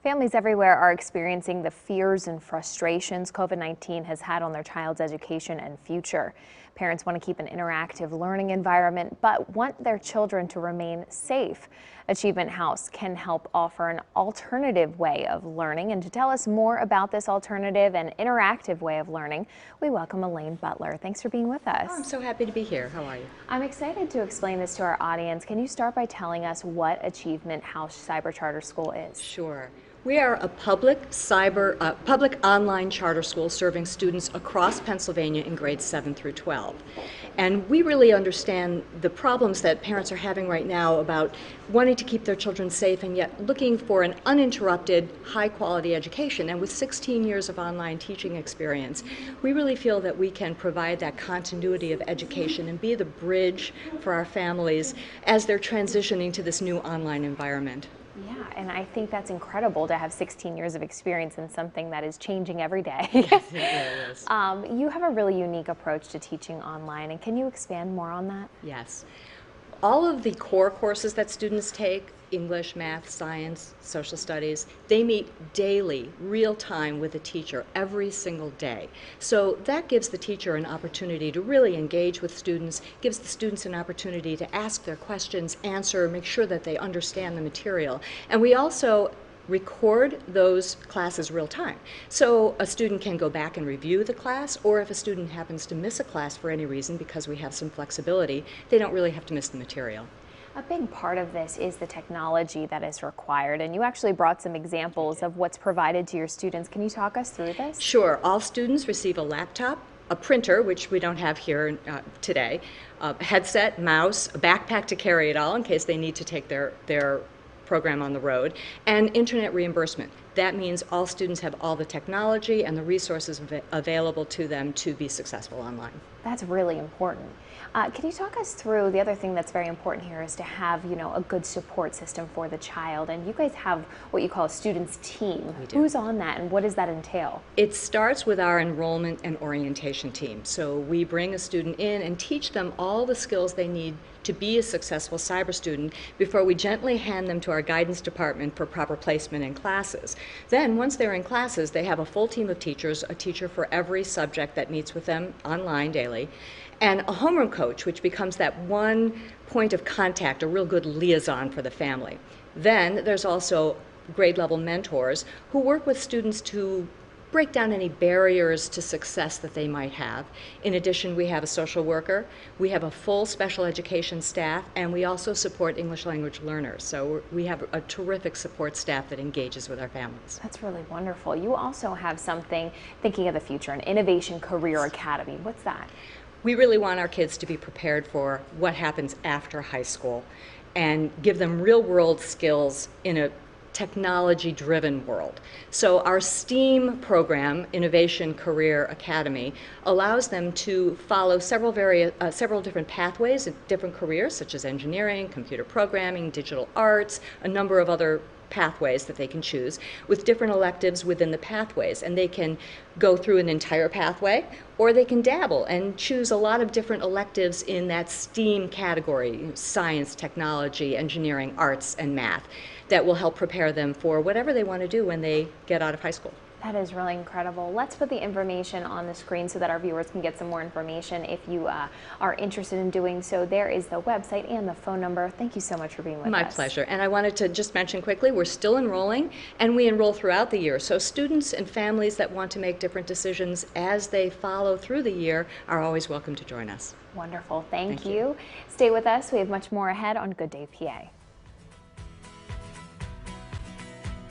Families everywhere are experiencing the fears and frustrations COVID-19 has had on their child's education and future. Parents want to keep an interactive learning environment, but want their children to remain safe. Achievement House can help offer an alternative way of learning. And to tell us more about this alternative and interactive way of learning, we welcome Elaine Butler. Thanks for being with us. Oh, I'm so happy to be here. How are you? I'm excited to explain this to our audience. Can you start by telling us what Achievement House Cyber Charter School is? Sure. We are a public online charter school serving students across Pennsylvania in grades 7 through 12. And we really understand the problems that parents are having right now about wanting to keep their children safe and yet looking for an uninterrupted, high-quality education. And with 16 years of online teaching experience, we really feel that we can provide that continuity of education and be the bridge for our families as they're transitioning to this new online environment. Yeah, and I think that's incredible to have 16 years of experience in something that is changing every day. Yes, it really is. You have a really unique approach to teaching online, and can you expand more on that? Yes. All of the core courses that students take, English, math, science, social studies, they meet daily, real time with a teacher every single day. So that gives the teacher an opportunity to really engage with students, gives the students an opportunity to ask their questions, answer, make sure that they understand the material. And we also record those classes real time. So a student can go back and review the class, or if a student happens to miss a class for any reason, because we have some flexibility, they don't really have to miss the material. A big part of this is the technology that is required, and you actually brought some examples of what's provided to your students. Can you talk us through this? Sure. All students receive a laptop, a printer, which we don't have here today, a headset, mouse, a backpack to carry it all in case they need to take their program on the road, and internet reimbursement. That means all students have all the technology and the resources available to them to be successful online. That's really important. Can you talk us through the other thing that's very important here is to have, a good support system for the child, and you guys have what you call a students team. We do. Who's on that, and what does that entail? It starts with our enrollment and orientation team. So we bring a student in and teach them all the skills they need to be a successful cyber student before we gently hand them to our guidance department for proper placement in classes. Then, once they're in classes, they have a full team of teachers, a teacher for every subject that meets with them online daily, and a homeroom coach, which becomes that one point of contact, a real good liaison for the family. Then there's also grade level mentors who work with students to break down any barriers to success that they might have. In addition, we have a social worker, we have a full special education staff, and we also support English language learners. So we have a terrific support staff that engages with our families. That's really wonderful. You also have something, thinking of the future, an Innovation Career Academy. What's that? We really want our kids to be prepared for what happens after high school and give them real-world skills in a technology-driven world. So our STEAM program, Innovation Career Academy, allows them to follow several different pathways in different careers, such as engineering, computer programming, digital arts, a number of other pathways that they can choose with different electives within the pathways, and they can go through an entire pathway or they can dabble and choose a lot of different electives in that STEAM category, science, technology, engineering, arts, and math, that will help prepare them for whatever they want to do when they get out of high school. That is really incredible. Let's put the information on the screen so that our viewers can get some more information if you are interested in doing so. There is the website and the phone number. Thank you so much for being with us. My pleasure. And I wanted to just mention quickly, we're still enrolling, and we enroll throughout the year. So students and families that want to make different decisions as they follow through the year are always welcome to join us. Wonderful. Thank Thank you. Stay with us. We have much more ahead on Good Day PA.